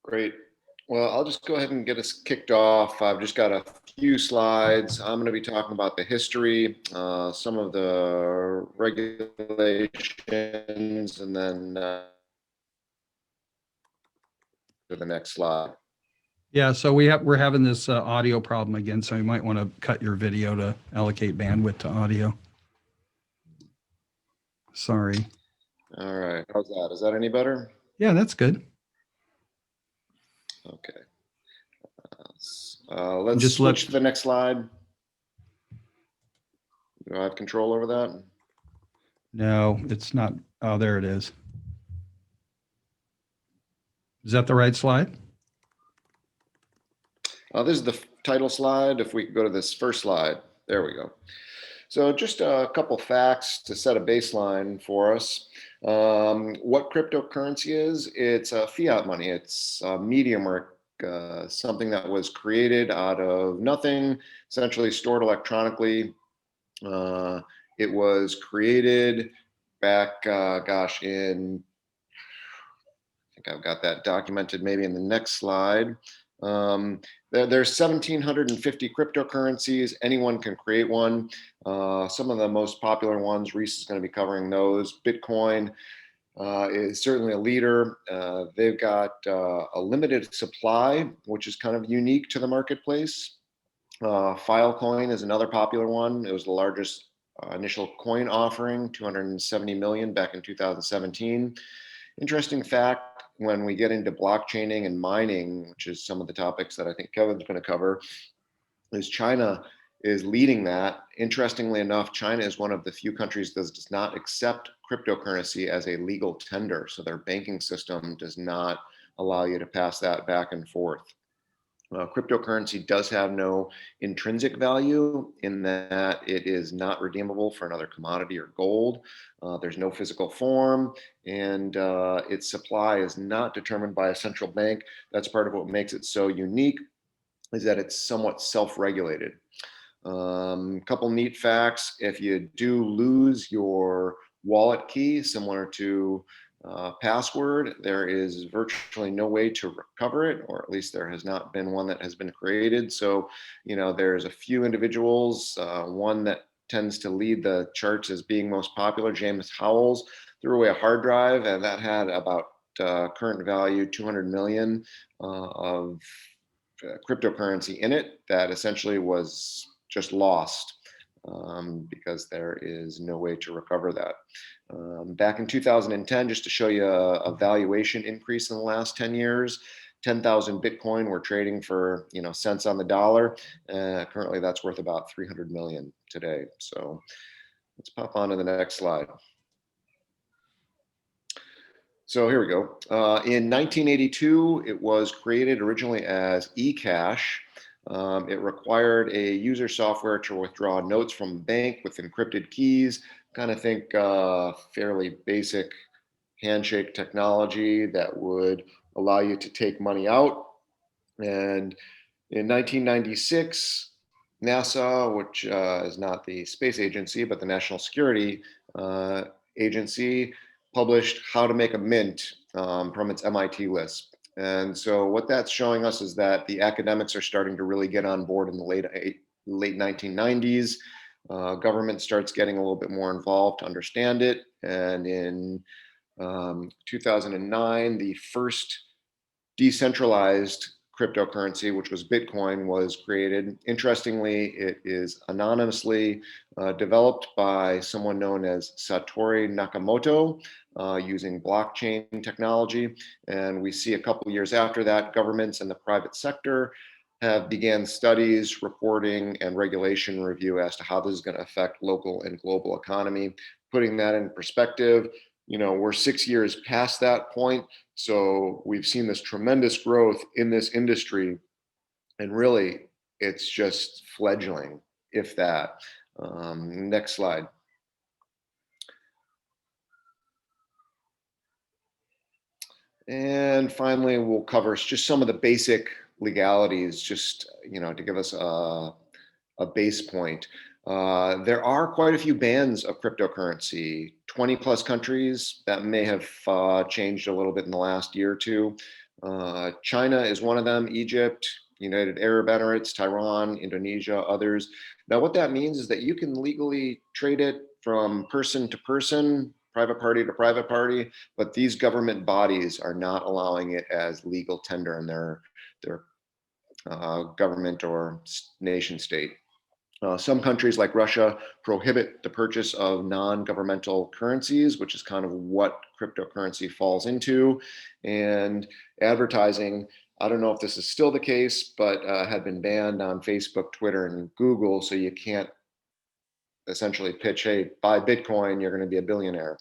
Great. Well, I'll just go ahead and get us kicked off. I've just got a few slides. I'm going to be talking about the history, some of the regulations, and then to the next slide. Yeah, so we're having this audio problem again, so you might want to cut your video to allocate bandwidth to audio. Sorry. All right. How's that? Is that any better? Yeah, that's good. Okay. Let's Just switch to the next slide. Do I have control over that? No, it's not. Oh, there it is. Is that the right slide? This is the title slide. If we could go to this first slide, there we go. So just a couple facts to set a baseline for us. What cryptocurrency is, it's a fiat money. It's a medium or something that was created out of nothing, essentially stored electronically. It was created back, in, I think I've got that documented maybe in the next slide. There's 1,750 cryptocurrencies. Anyone can create one. Some of the most popular ones, Reese is going to be covering those. Bitcoin is certainly a leader. They've got a limited supply, which is kind of unique to the marketplace. Filecoin is another popular one. It was the largest initial coin offering, 270 million back in 2017. Interesting fact, when we get into blockchaining and mining, which is some of the topics that I think Kevin's going to cover, is China is leading that. Interestingly enough, China is one of the few countries that does not accept cryptocurrency as a legal tender. So their banking system does not allow you to pass that back and forth. Cryptocurrency does have no intrinsic value in that it is not redeemable for another commodity or gold. There's no physical form, and its supply is not determined by a central bank. That's part of what makes it so unique, is that it's somewhat self-regulated. Couple neat facts: if you do lose your wallet key, similar to password, there is virtually no way to recover it, or at least there has not been one that has been created. So, there's a few individuals, one that tends to lead the charts as being most popular, James Howells, threw away a hard drive, and that had about current value 200 million of cryptocurrency in it that essentially was just lost. Because there is no way to recover that. Back in 2010, just to show you a valuation increase in the last 10 years, 10,000 Bitcoin were trading for cents on the dollar. Currently, that's worth about 300 million today. So let's pop on to the next slide. So here we go. In 1982, it was created originally as eCash. It required a user software to withdraw notes from a bank with encrypted keys. Kind of think fairly basic handshake technology that would allow you to take money out. And in 1996, NASA, which is not the space agency, but the National Security Agency, published How to Make a Mint from its MIT list. And so what that's showing us is that the academics are starting to really get on board in the late 1990s. Government starts getting a little bit more involved to understand it. And in 2009, the first decentralized cryptocurrency, which was Bitcoin, was created. Interestingly, it is anonymously developed by someone known as Satoru Nakamoto using blockchain technology. And we see a couple years after that, governments and the private sector have began studies, reporting, and regulation review as to how this is going to affect local and global economy. Putting that in perspective, we're 6 years past that point. So we've seen this tremendous growth in this industry, and really it's just fledgling, if that. Next slide. And finally, we'll cover just some of the basic legalities, just to give us a base point. There are quite a few bans of cryptocurrency, 20 plus countries. That may have changed a little bit in the last year or two. China is one of them, Egypt, United Arab Emirates, Taiwan, Indonesia, others. Now, what that means is that you can legally trade it from person to person, private party to private party, but these government bodies are not allowing it as legal tender in their government or nation state. Some countries like Russia prohibit the purchase of non-governmental currencies, which is kind of what cryptocurrency falls into. And advertising, I don't know if this is still the case, but had been banned on Facebook, Twitter, and Google. So you can't essentially pitch, hey, buy Bitcoin, you're going to be a billionaire.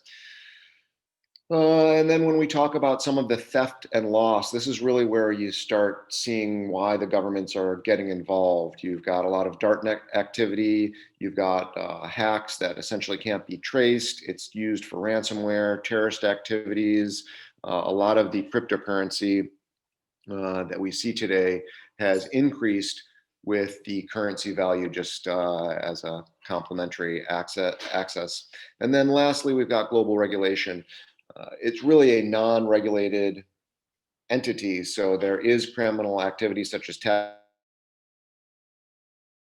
And then when we talk about some of the theft and loss, this is really where you start seeing why the governments are getting involved. You've got a lot of darknet activity. You've got hacks that essentially can't be traced. It's used for ransomware, terrorist activities. A lot of the cryptocurrency that we see today has increased with the currency value just as a complementary access. And then lastly, we've got global regulation. It's really a non-regulated entity, so there is criminal activity such as tax.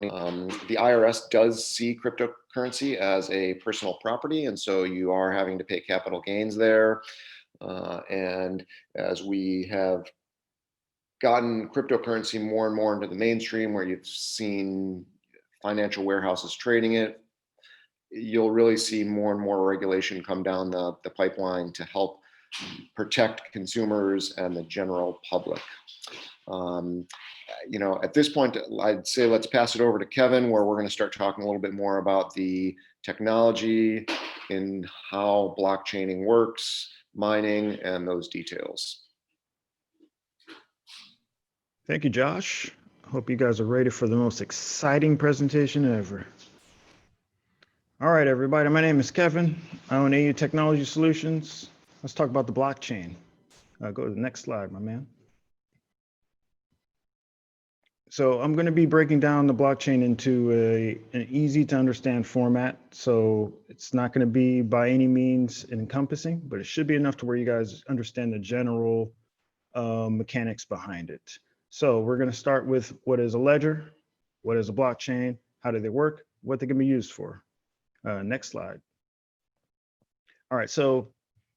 The IRS does see cryptocurrency as a personal property, and so you are having to pay capital gains there. And as we have gotten cryptocurrency more and more into the mainstream, where you've seen financial warehouses trading it, you'll really see more and more regulation come down the pipeline to help protect consumers and the general public. At this point, I'd say let's pass it over to Kevin, where we're going to start talking a little bit more about the technology and how blockchaining works, mining, and those details. Thank you, Josh. Hope you guys are ready for the most exciting presentation ever. All right, everybody, my name is Kevin. I own AU Technology Solutions. Let's talk about the blockchain. Go to the next slide, my man. So I'm going to be breaking down the blockchain into an easy to understand format. So it's not going to be by any means encompassing, but it should be enough to where you guys understand the general mechanics behind it. So we're going to start with what is a ledger, what is a blockchain, how do they work, what they can be used for. Next slide. All right, so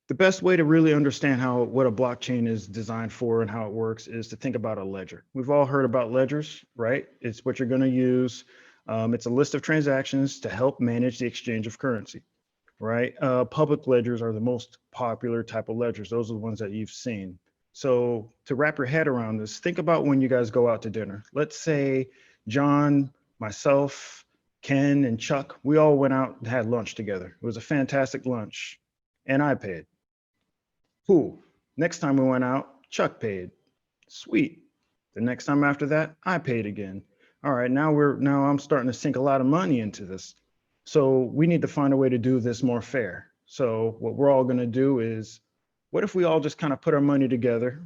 the best way to really understand what a blockchain is designed for and how it works is to think about a ledger. We've all heard about ledgers, right? It's what you're going to use. It's a list of transactions to help manage the exchange of currency, right? Public ledgers are the most popular type of ledgers. Those are the ones that you've seen. So to wrap your head around this, think about when you guys go out to dinner. Let's say John, myself, Ken, and Chuck, we all went out and had lunch together. It was a fantastic lunch, and I paid. Cool. Next time we went out, Chuck paid. Sweet. The next time after that, I paid again. All right, now I'm starting to sink a lot of money into this. So we need to find a way to do this more fair. So what we're all going to do is, what if we all just kind of put our money together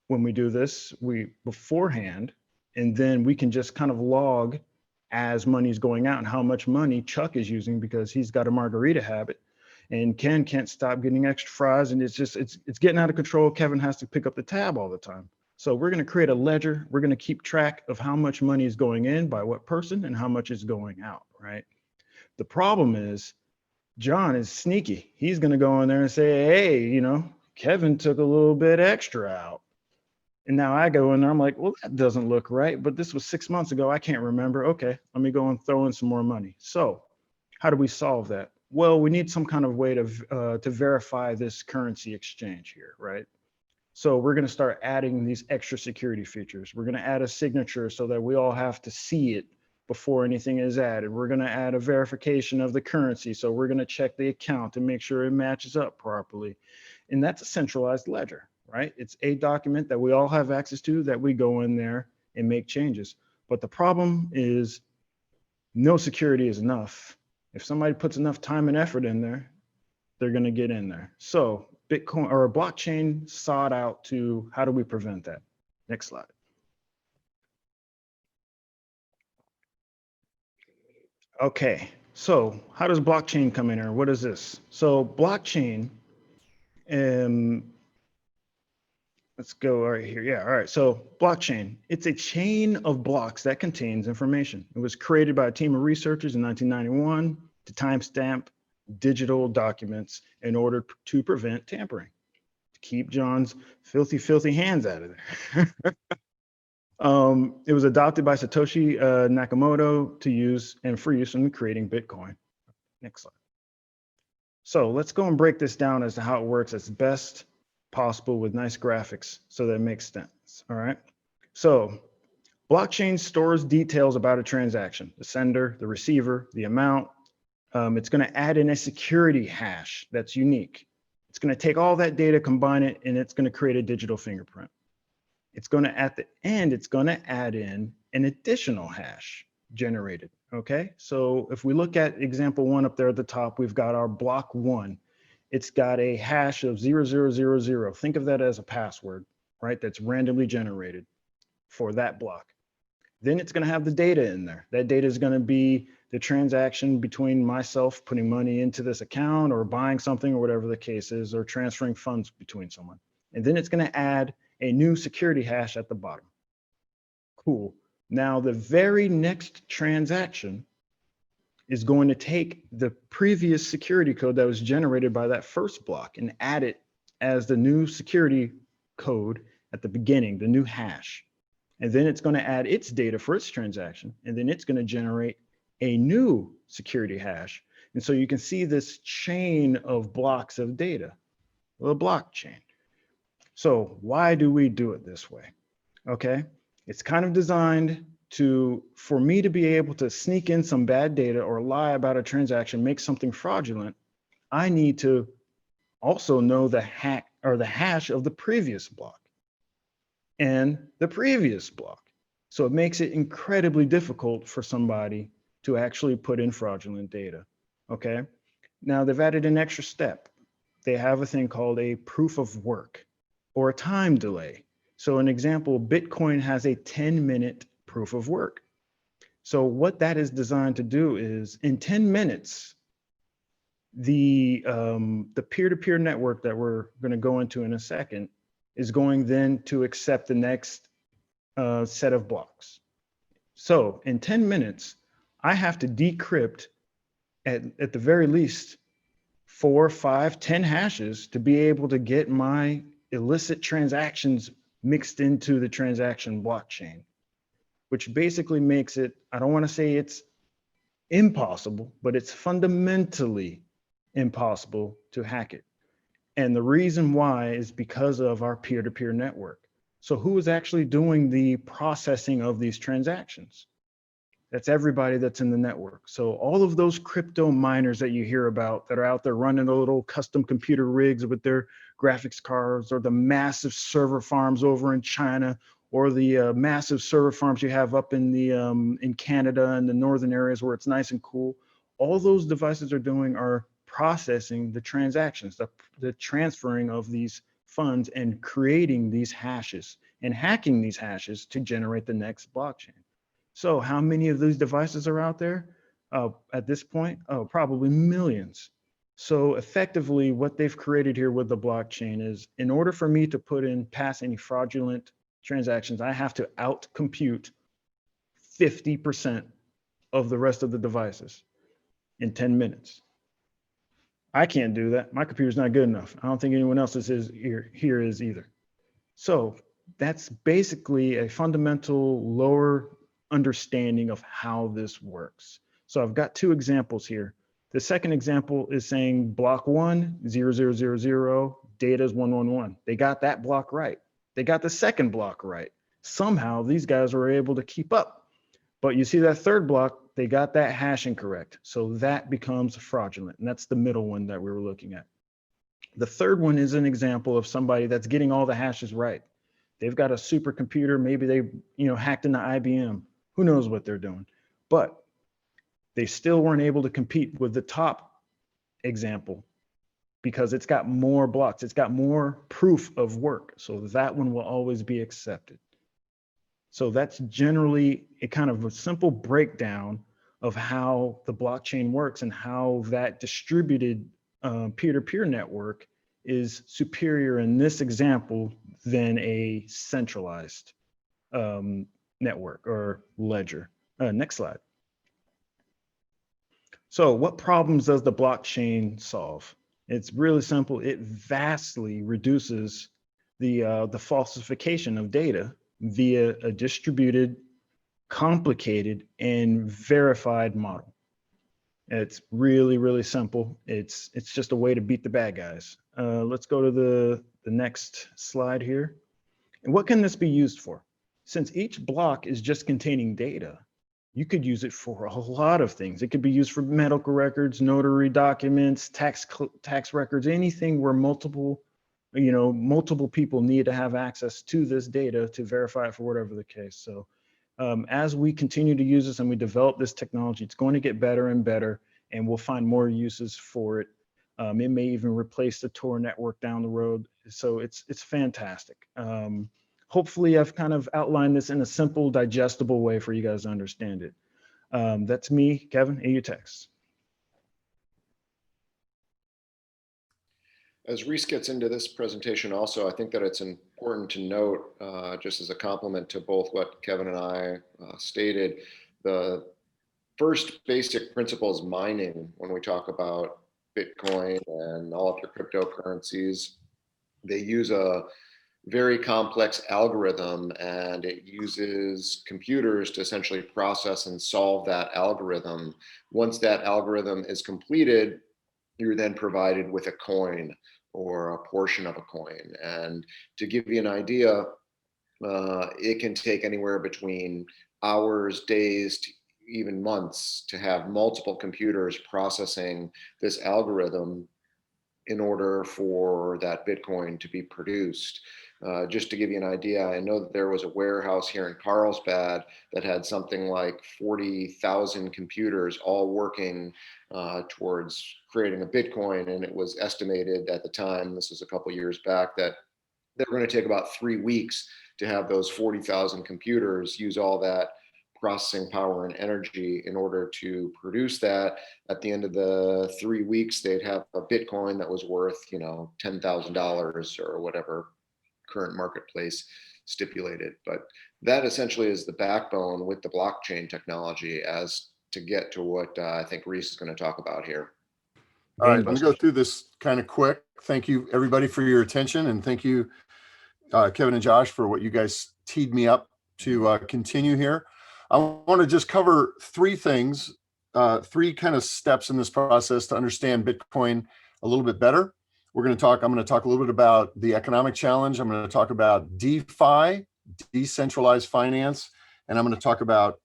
when we do this, beforehand, and then we can just kind of log as money's going out and how much money Chuck is using because he's got a margarita habit, and Ken can't stop getting extra fries, and it's getting out of control. Kevin has to pick up the tab all the time. So we're going to create a ledger. We're going to keep track of how much money is going in by what person and how much is going out, right? The problem is John is sneaky. He's going to go in there and say, hey, Kevin took a little bit extra out. And now I go in there, I'm like, well, that doesn't look right, but this was 6 months ago. I can't remember. Okay, let me go and throw in some more money. So how do we solve that? Well, we need some kind of way to verify this currency exchange here, right? So we're going to start adding these extra security features. We're going to add a signature so that we all have to see it before anything is added. We're going to add a verification of the currency. So we're going to check the account to make sure it matches up properly. And that's a centralized ledger, right? It's a document that we all have access to that we go in there and make changes. But the problem is no security is enough. If somebody puts enough time and effort in there, they're going to get in there. So Bitcoin or a blockchain sought out to, how do we prevent that? Next slide. Okay, so how does blockchain come in here? What is this? So blockchain Let's go right here. Yeah, all right. So blockchain, it's a chain of blocks that contains information. It was created by a team of researchers in 1991 to timestamp digital documents in order to prevent tampering, to keep John's filthy, filthy hands out of there. It was adopted by Satoshi Nakamoto to use and for use in creating Bitcoin. Next slide. So let's go and break this down as to how it works as best possible with nice graphics so that it makes sense. All right. So blockchain stores details about a transaction, the sender, the receiver, the amount. It's going to add in a security hash that's unique. It's going to take all that data, combine it, and it's going to create a digital fingerprint. It's going to, at the end, it's going to add in an additional hash generated. Okay. So if we look at example 1 up there at the top, we've got our block 1. It's got a hash of 0000. Think of that as a password, right? That's randomly generated for that block. Then it's going to have the data in there. That data is going to be the transaction between myself putting money into this account or buying something or whatever the case is, or transferring funds between someone. And then it's going to add a new security hash at the bottom. Cool. Now, the very next transaction is going to take the previous security code that was generated by that first block and add it as the new security code at the beginning, the new hash. And then it's going to add its data for its transaction, and then it's going to generate a new security hash. And so you can see this chain of blocks of data, the blockchain. So why do we do it this way? Okay, it's kind of designed for me to be able to sneak in some bad data or lie about a transaction, make something fraudulent. I need to also know the hash of the previous block and the previous block. So it makes it incredibly difficult for somebody to actually put in fraudulent data. Okay. Now they've added an extra step. They have a thing called a proof of work or a time delay. So an example, Bitcoin has a 10-minute proof of work. So what that is designed to do is in 10 minutes, the peer-to-peer network that we're going to go into in a second is going then to accept the next set of blocks. So in 10 minutes, I have to decrypt at the very least 4, 5, 10 hashes to be able to get my illicit transactions mixed into the transaction blockchain, which basically makes it, I don't want to say it's impossible, but it's fundamentally impossible to hack it. And the reason why is because of our peer-to-peer network. So who is actually doing the processing of these transactions? That's everybody that's in the network. So all of those crypto miners that you hear about that are out there running the little custom computer rigs with their graphics cards, or the massive server farms over in China, or the massive server farms you have up in the in Canada and the northern areas where it's nice and cool. All those devices are doing are processing the transactions, the transferring of these funds and creating these hashes and hacking these hashes to generate the next blockchain. So how many of these devices are out there at this point? Oh, probably millions. So effectively what they've created here with the blockchain is, in order for me to pass any fraudulent transactions, I have to outcompute 50% of the rest of the devices in 10 minutes. I can't do that. My computer's not good enough. I don't think anyone else's here is either. So that's basically a fundamental lower understanding of how this works. So I've got 2 examples here. The second example is saying block 1, 0000, data is 111. They got that block right. They got the second block right. Somehow these guys were able to keep up. But you see that third block, they got that hash incorrect. So that becomes fraudulent. And that's the middle one that we were looking at. The third one is an example of somebody that's getting all the hashes right. They've got a supercomputer. Maybe they hacked into IBM. Who knows what they're doing? But they still weren't able to compete with the top example because it's got more blocks. It's got more proof of work. So that one will always be accepted. So that's generally a kind of a simple breakdown of how the blockchain works and how that distributed peer-to-peer network is superior in this example than a centralized network or ledger. Next slide. So what problems does the blockchain solve? It's really simple. It vastly reduces the falsification of data via a distributed, complicated, and verified model. It's really, really simple. It's just a way to beat the bad guys. Let's go to the next slide here. And what can this be used for? Since each block is just containing data, you could use it for a lot of things. It could be used for medical records, notary documents, tax records, anything where multiple people need to have access to this data to verify it for whatever the case. So as we continue to use this and we develop this technology, it's going to get better and better, and we'll find more uses for it. It may even replace the Tor network down the road. So it's fantastic. Hopefully I've kind of outlined this in a simple, digestible way for you guys to understand it. That's me, Kevin, AU Text. As Reese gets into this presentation also, I think that it's important to note, just as a complement to both what Kevin and I stated, the first basic principle is mining. When we talk about Bitcoin and all of your cryptocurrencies, they use a very complex algorithm, and it uses computers to essentially process and solve that algorithm. Once that algorithm is completed, you're then provided with a coin or a portion of a coin. And to give you an idea, it can take anywhere between hours, days, to even months to have multiple computers processing this algorithm in order for that Bitcoin to be produced. Just to give you an idea, I know that there was a warehouse here in Carlsbad that had something like 40,000 computers all working towards creating a Bitcoin, and it was estimated at the time, this was a couple years back, that they were going to take about 3 weeks to have those 40,000 computers use all that processing power and energy in order to produce that. At the end of the 3 weeks, they'd have a Bitcoin that was worth, $10,000 or whatever current marketplace stipulated. But that essentially is the backbone with the blockchain technology, as to get to what I think Reese is going to talk about here. All right, let me go through this kind of quick. Thank you, everybody, for your attention, and thank you, Kevin and Josh, for what you guys teed me up to continue here. I want to just cover three things, three kind of steps in this process to understand Bitcoin a little bit better. I'm going to talk a little bit about the economic challenge. I'm going to talk about DeFi, decentralized finance, and I'm going to talk about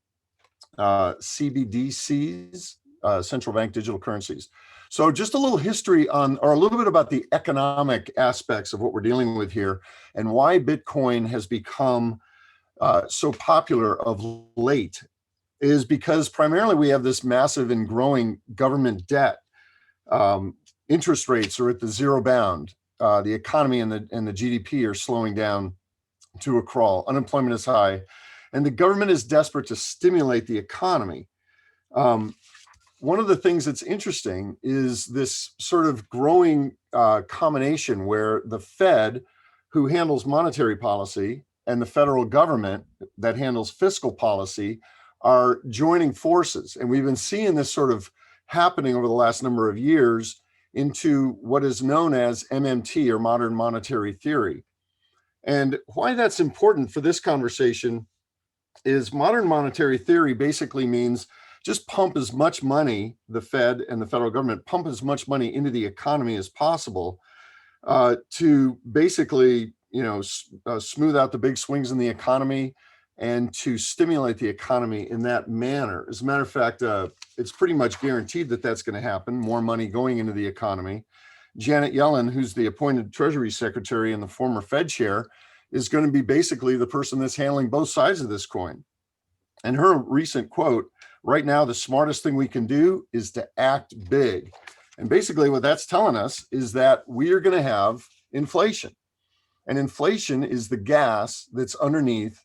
CBDCs, central bank digital currencies. So just a little history on, or a little bit about the economic aspects of what we're dealing with here and why Bitcoin has become so popular of late, is because primarily we have this massive and growing government debt. Interest rates are at the zero bound. The economy and the GDP are slowing down to a crawl. Unemployment is high, and the government is desperate to stimulate the economy. One of the things that's interesting is this sort of growing combination where the Fed, who handles monetary policy, and the federal government that handles fiscal policy are joining forces. And we've been seeing this sort of happening over the last number of years into what is known as MMT, or modern monetary theory. And why that's important for this conversation is modern monetary theory basically means just pump as much money, the Fed and the federal government pump as much money into the economy as possible to basically smooth out the big swings in the economy and to stimulate the economy in that manner. As a matter of fact, it's pretty much guaranteed that that's going to happen, more money going into the economy. Janet Yellen, who's the appointed Treasury Secretary and the former Fed chair, is going to be basically the person that's handling both sides of this coin. And her recent quote, "Right now, the smartest thing we can do is to act big." And basically what that's telling us is that we are going to have inflation. And inflation is the gas that's underneath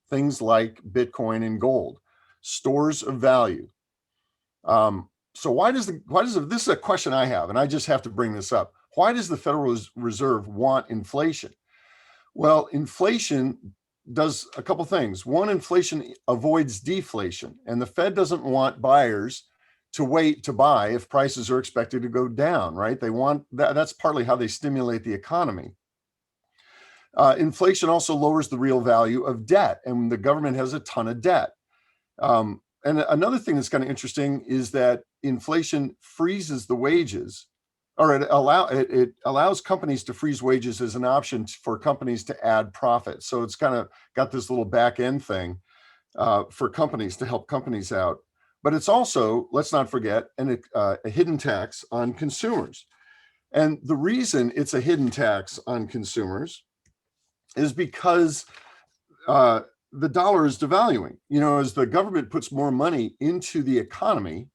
things like Bitcoin and gold, stores of value. So this is a question I have, and I just have to bring this up. Why does the Federal Reserve want inflation? Well, inflation does a couple things. One, inflation avoids deflation, and the Fed doesn't want buyers to wait to buy if prices are expected to go down, right? They want that. That's partly how they stimulate the economy. Inflation also lowers the real value of debt, and the government has a ton of debt. And another thing that's kind of interesting is that inflation freezes the wages, or it allows companies to freeze wages as an option for companies to add profit. So it's kind of got this little back end thing for companies to help companies out. But it's also, let's not forget, a hidden tax on consumers. And the reason it's a hidden tax on consumers is because the dollar is devaluing. You know, as the government puts more money into the economy,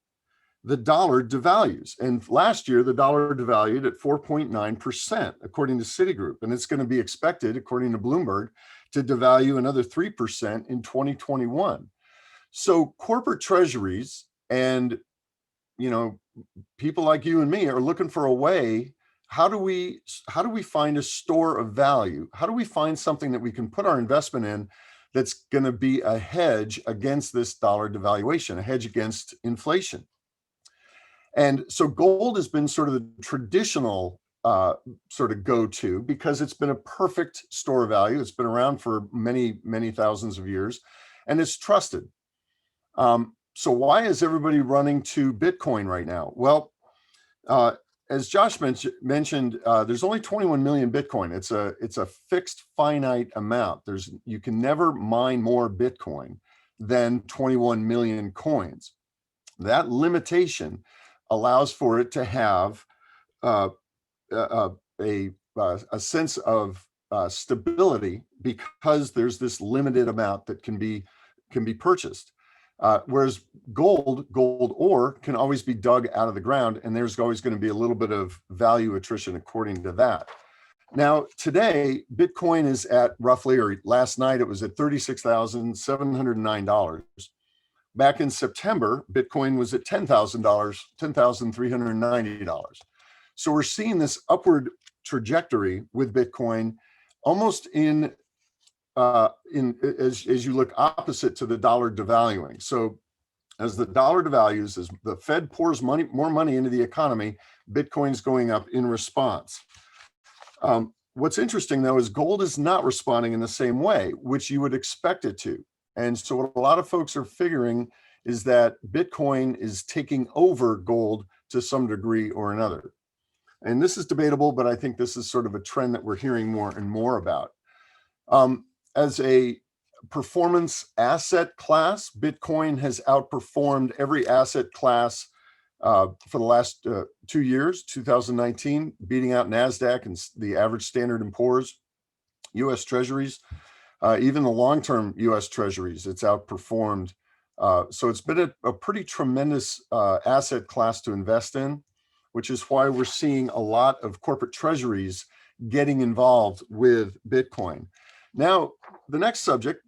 the dollar devalues. And last year, the dollar devalued at 4.9%, according to Citigroup. And it's going to be expected, according to Bloomberg, to devalue another 3% in 2021. So corporate treasuries and, you know, people like you and me are looking for a way. How do we find a store of value? How do we find something that we can put our investment in that's going to be a hedge against this dollar devaluation, a hedge against inflation? And so gold has been sort of the traditional sort of go-to because it's been a perfect store of value. It's been around for many, many thousands of years, and it's trusted. So why is everybody running to Bitcoin right now? Well, as Josh mentioned, there's only 21 million Bitcoin. It's a fixed finite amount. You can never mine more Bitcoin than 21 million coins. That limitation allows for it to have a sense of stability because there's this limited amount that can be purchased. Whereas gold ore can always be dug out of the ground, and there's always going to be a little bit of value attrition according to that. Now, today, Bitcoin is at roughly, or last night, it was at $36,709. Back in September, Bitcoin was at $10,000, $10,390. So we're seeing this upward trajectory with Bitcoin almost as you look opposite to the dollar devaluing. So as the dollar devalues, as the Fed pours more money into the economy, Bitcoin's going up in response. What's interesting though is gold is not responding in the same way, which you would expect it to. And so what a lot of folks are figuring is that Bitcoin is taking over gold to some degree or another. And this is debatable, but I think this is sort of a trend that we're hearing more and more about. As a performance asset class, Bitcoin has outperformed every asset class for the last 2 years, 2019, beating out NASDAQ and the average Standard & Poor's, US Treasuries, even the long-term US Treasuries, it's outperformed. So it's been a pretty tremendous asset class to invest in, which is why we're seeing a lot of corporate treasuries getting involved with Bitcoin. Now, the next subject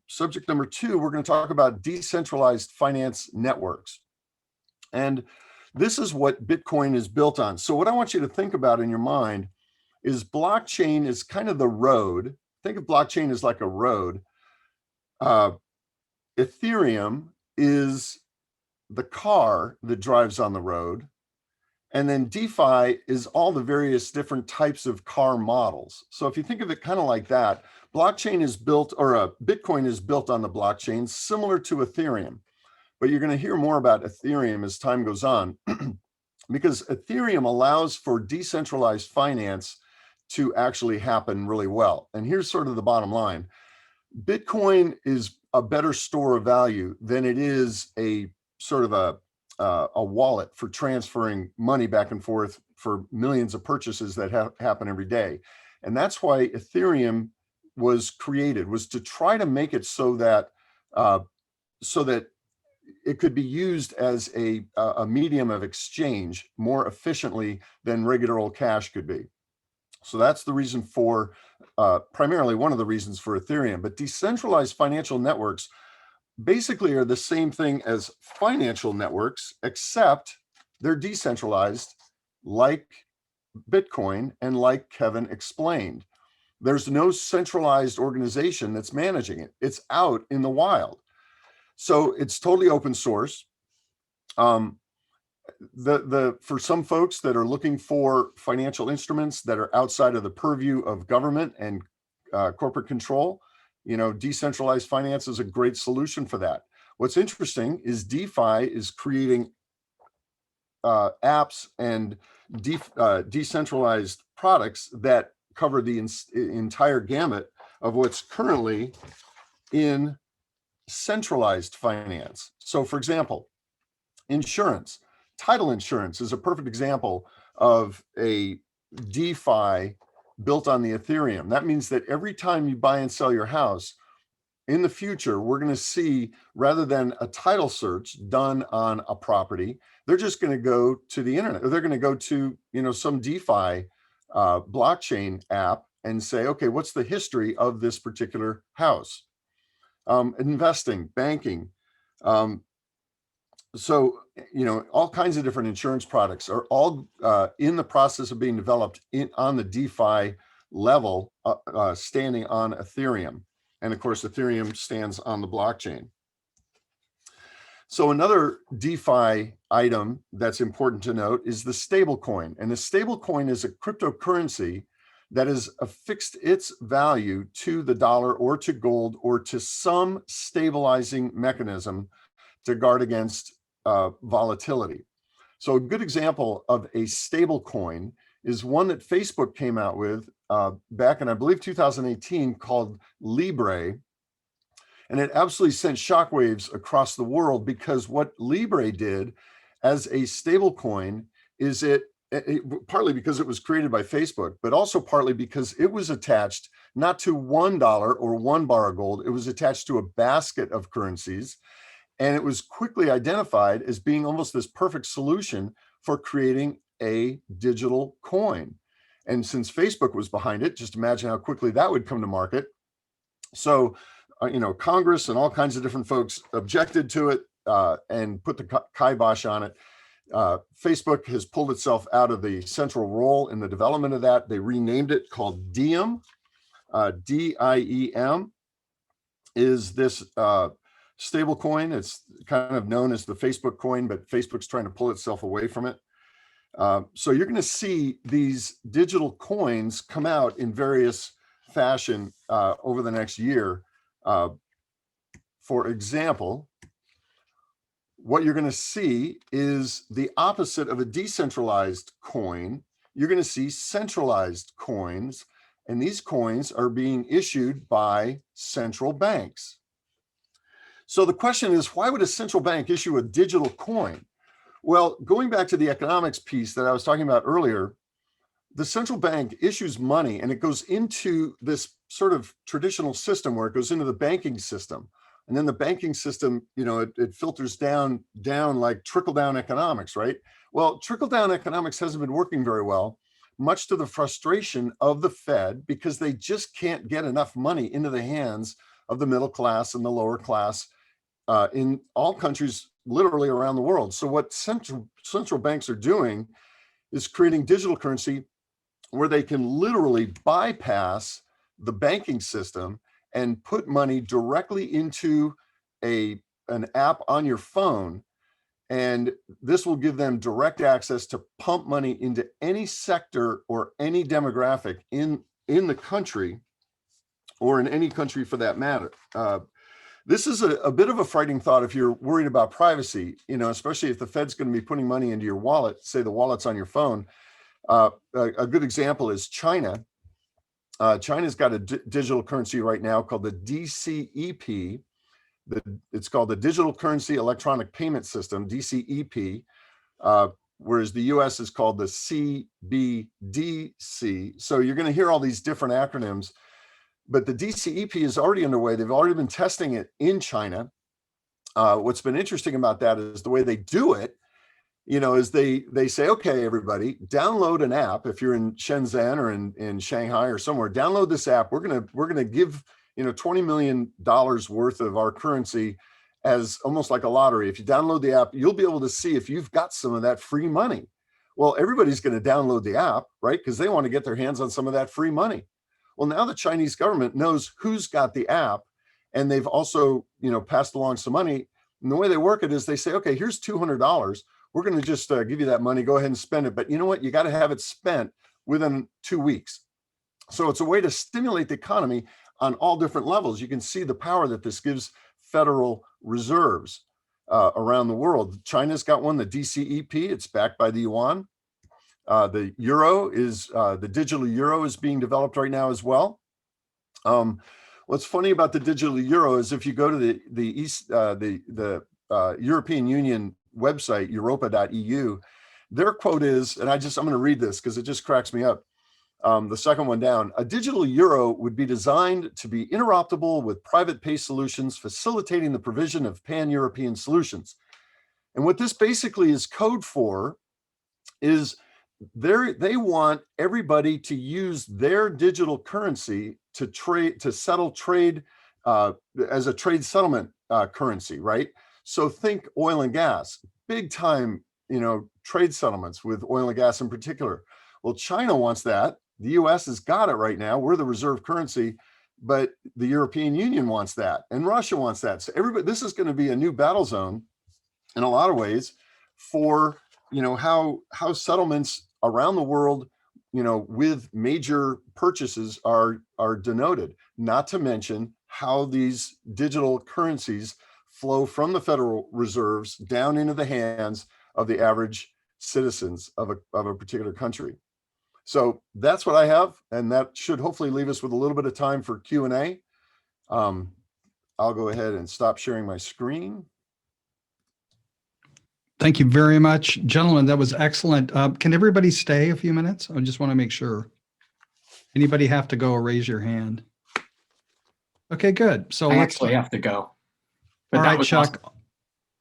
number 2, we're going to talk about decentralized finance networks. And this is what Bitcoin is built on. So what I want you to think about in your mind is blockchain is kind of the road. Think of blockchain as like a road. Ethereum is the car that drives on the road. And then DeFi is all the various different types of car models. So if you think of it kind of like that, blockchain is built, or Bitcoin is built on the blockchain, similar to Ethereum. But you're going to hear more about Ethereum as time goes on, because Ethereum allows for decentralized finance to actually happen really well. And here's sort of the bottom line. Bitcoin is a better store of value than it is a sort of a wallet for transferring money back and forth for millions of purchases that happen every day. And that's why Ethereum was created, was to try to make it so that it could be used as a medium of exchange more efficiently than regular old cash could be. So that's the reason for, primarily one of the reasons for Ethereum. But decentralized financial networks basically are the same thing as financial networks, except they're decentralized, like Bitcoin, and like Kevin explained. There's no centralized organization that's managing it. It's out in the wild. So it's totally open source. For some folks that are looking for financial instruments that are outside of the purview of government and corporate control, decentralized finance is a great solution for that. What's interesting is DeFi is creating apps and decentralized products that cover the entire gamut of what's currently in centralized finance. So for example, insurance, title insurance is a perfect example of a DeFi built on the Ethereum. That means that every time you buy and sell your house, in the future, we're going to see, rather than a title search done on a property, they're just going to go to the internet, or they're going to go to, some DeFi blockchain app and say, okay, what's the history of this particular house? Investing, banking. So, all kinds of different insurance products are all in the process of being developed on the DeFi level, standing on Ethereum. And of course, Ethereum stands on the blockchain. So another DeFi item that's important to note is the stablecoin. And the stablecoin is a cryptocurrency that has affixed its value to the dollar or to gold or to some stabilizing mechanism to guard against volatility. So a good example of a stablecoin is one that Facebook came out with back in, I believe, 2018, called Libre. And it absolutely sent shockwaves across the world, because what Libre did as a stablecoin is it partly because it was created by Facebook, but also partly because it was attached not to $1 or 1 bar of gold, it was attached to a basket of currencies. And it was quickly identified as being almost this perfect solution for creating a digital coin. And since Facebook was behind it, just imagine how quickly that would come to market. So, Congress and all kinds of different folks objected to it and put the kibosh on it. Facebook has pulled itself out of the central role in the development of that. They renamed it, called Diem. DIEM is this stable coin. It's kind of known as the Facebook coin, but Facebook's trying to pull itself away from it. So you're going to see these digital coins come out in various fashion over the next year. For example, what you're going to see is the opposite of a decentralized coin. You're going to see centralized coins, and these coins are being issued by central banks. So the question is, why would a central bank issue a digital coin? Well, going back to the economics piece that I was talking about earlier, the central bank issues money and it goes into this sort of traditional system where it goes into the banking system. And then the banking system, it filters down like trickle-down economics, right? Well, trickle-down economics hasn't been working very well, much to the frustration of the Fed, because they just can't get enough money into the hands of the middle class and the lower class in all countries literally around the world. So what central banks are doing is creating digital currency where they can literally bypass the banking system and put money directly into an app on your phone. And this will give them direct access to pump money into any sector or any demographic in the country, or in any country for that matter. This is a bit of a frightening thought if you're worried about privacy, especially if the Fed's going to be putting money into your wallet, say the wallet's on your phone. A good example is China. China's got a digital currency right now called the DCEP. It's called the Digital Currency Electronic Payment System, DCEP, whereas the US is called the CBDC. So you're going to hear all these different acronyms, but the DCEP is already underway. They've already been testing it in China. What's been interesting about that is the way they do it, is they say, okay, everybody, download an app. If you're in Shenzhen or in Shanghai or somewhere, download this app. We're gonna give $20 million worth of our currency as almost like a lottery. If you download the app, you'll be able to see if you've got some of that free money. Well, everybody's going to download the app, right? Because they want to get their hands on some of that free money. Well, now the Chinese government knows who's got the app, and they've also, passed along some money. And the way they work it is they say, okay, here's $200. We're going to just give you that money. Go ahead and spend it. But you know what? You got to have it spent within 2 weeks. So it's a way to stimulate the economy on all different levels. You can see the power that this gives federal reserves around the world. China's got one, the DCEP. It's backed by the yuan. The euro is the digital euro is being developed right now as well. What's funny about the digital euro is if you go to the European Union website, europa.eu, their quote is, and I'm going to read this because it just cracks me up. The second one down, a digital euro would be designed to be interoperable with private pay solutions, facilitating the provision of pan-European solutions. And what this basically is code for is they want everybody to use their digital currency to settle trade as a trade settlement currency, right? So think oil and gas, big time, trade settlements with oil and gas in particular. Well, China wants that. The US has got it right now. We're the reserve currency, but the European Union wants that, and Russia wants that. So this is going to be a new battle zone in a lot of ways for, how settlements around the world, with major purchases are denoted, not to mention how these digital currencies flow from the Federal Reserves down into the hands of the average citizens of a particular country. So that's what I have, and that should hopefully leave us with a little bit of time for Q&A. I'll go ahead and stop sharing my screen. Thank you very much, gentlemen. That was excellent. Can everybody stay a few minutes? I just want to make sure. Anybody have to go, raise your hand. Okay, good. So I let's actually have to go. But all that right, was Chuck. awesome.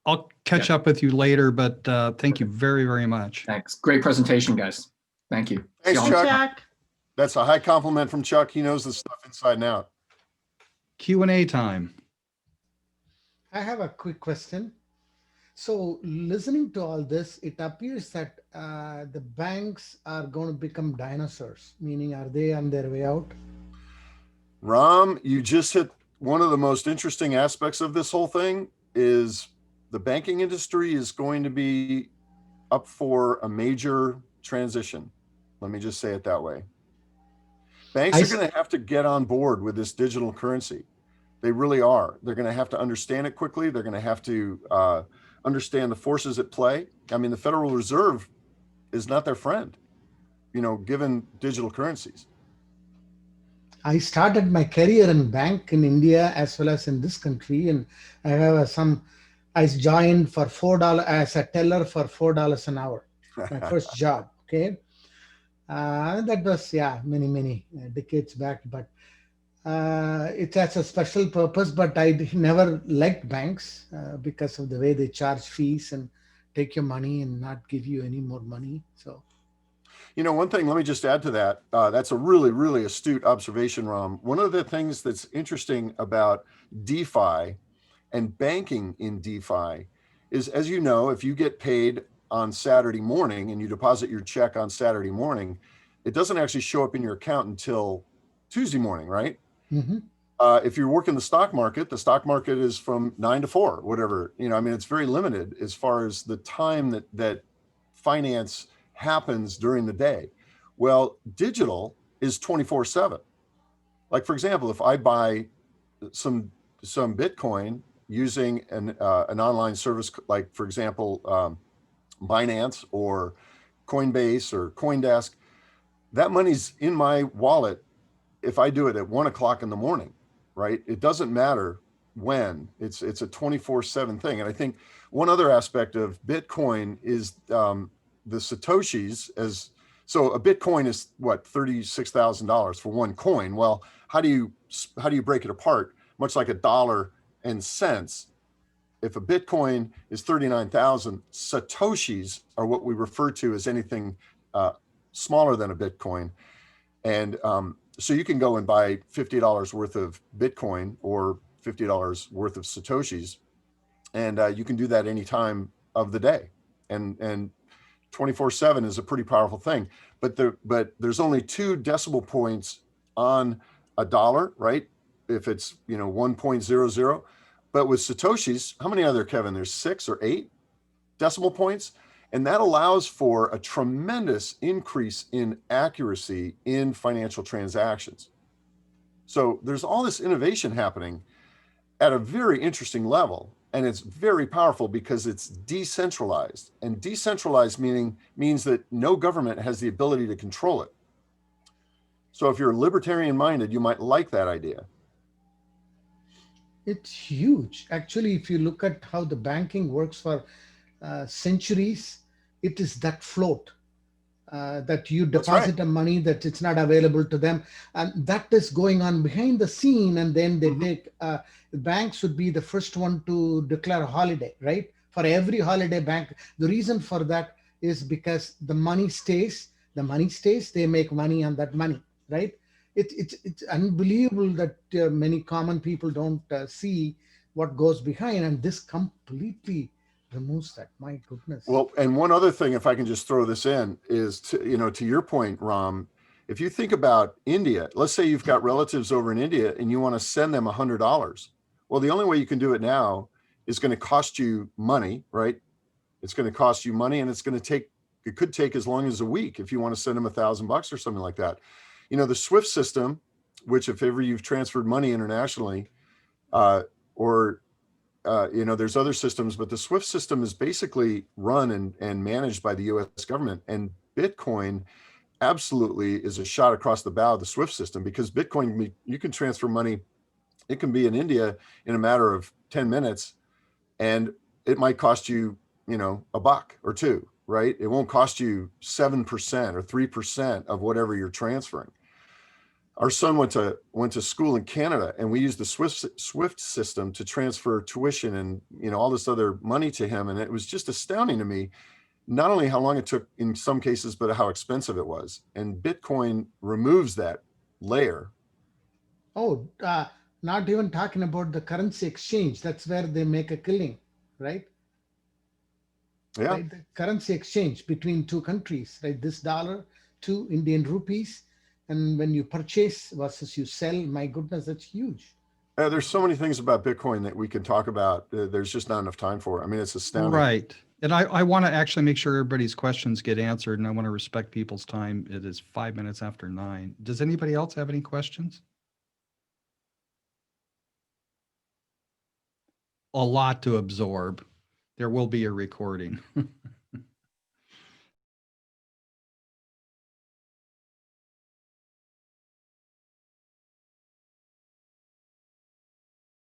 I'll catch up with you later, but thank you very, very much. Thanks. Great presentation, guys. Thank you. Thanks, See y'all next Chuck. time. That's a high compliment from Chuck. He knows the stuff inside and out. Q&A time. I have a quick question. So listening to all this, it appears that the banks are going to become dinosaurs, meaning are they on their way out? Ram, you just hit one of the most interesting aspects of this whole thing is the banking industry is going to be up for a major transition. Let me just say it that way. Banks are going to have to get on board with this digital currency. They really are. They're going to have to understand it quickly. They're going to have to understand the forces at play. I mean, the Federal Reserve is not their friend, given digital currencies. I started my career in bank in India as well as in this country, and I have I joined for $4 as a teller for $4 an hour. My first job. Okay, that was many decades back, but it has a special purpose. But I never liked banks because of the way they charge fees and take your money and not give you any more money. So. One thing, let me just add to that. That's a really, really astute observation, Ram. One of the things that's interesting about DeFi and banking in DeFi is, as you know, if you get paid on Saturday morning and you deposit your check on Saturday morning, it doesn't actually show up in your account until Tuesday morning, right? Mm-hmm. If you're working the stock market is from 9 to 4, whatever. It's very limited as far as the time that finance happens during the day. Well, digital is 24/7. Like, for example, if I buy some Bitcoin using an online service, like, for example, Binance or Coinbase or CoinDesk, that money's in my wallet if I do it at 1 o'clock in the morning, right? It doesn't matter when. It's a 24/7 thing. And I think one other aspect of Bitcoin is the Satoshis. So a Bitcoin is what, $36,000 for one coin. Well, how do you break it apart? Much like a dollar and cents. If a Bitcoin is 39,000, Satoshis are what we refer to as anything smaller than a Bitcoin. And so you can go and buy $50 worth of Bitcoin or $50 worth of Satoshis And you can do that any time of the day. And 24/7 is a pretty powerful thing. But there's only 2 decimal points on a dollar, right? If it's 1.00. But with Satoshis, how many are there, Kevin? There's 6 or 8 decimal points. And that allows for a tremendous increase in accuracy in financial transactions. So there's all this innovation happening at a very interesting level. And it's very powerful because it's decentralized. And decentralized means that no government has the ability to control it. So if you're libertarian minded, you might like that idea. It's huge. Actually, if you look at how the banking works for centuries, it is that float that you That's deposit right. the money that it's not available to them, and that is going on behind the scene. And then they take banks would be the first one to declare a holiday, right? For every holiday bank, the reason for that is because the money stays. The money stays. They make money on that money, right? It's unbelievable that many common people don't see what goes behind, and this completely removes that. My goodness. Well, and one other thing, if I can just throw this in, is to your point, Ram, if you think about India, let's say you've got relatives over in India and you want to send them $100. Well, the only way you can do it now is going to cost you money, right? It's going to cost you money, and it could take as long as a week if you want to send them $1,000 or something like that. The SWIFT system, which if ever you've transferred money internationally, or there's other systems, but the SWIFT system is basically run and managed by the US government. And Bitcoin absolutely is a shot across the bow of the SWIFT system, because Bitcoin, you can transfer money. It can be in India in a matter of 10 minutes, and it might cost you, $1 or $2, right? It won't cost you 7% or 3% of whatever you're transferring. Our son went to school in Canada, and we used the SWIFT system to transfer tuition and all this other money to him. And it was just astounding to me, not only how long it took in some cases, but how expensive it was. And Bitcoin removes that layer. Oh, not even talking about the currency exchange. That's where they make a killing, right? Yeah. Right. The currency exchange between two countries, right? This dollar to Indian rupees. And when you purchase versus you sell, my goodness, that's huge. There's so many things about Bitcoin that we can talk about. There's just not enough time for it. I mean, it's astounding. Right. And I want to actually make sure everybody's questions get answered, and I want to respect people's time. It is 5 minutes after 9. Does anybody else have any questions? A lot to absorb. There will be a recording.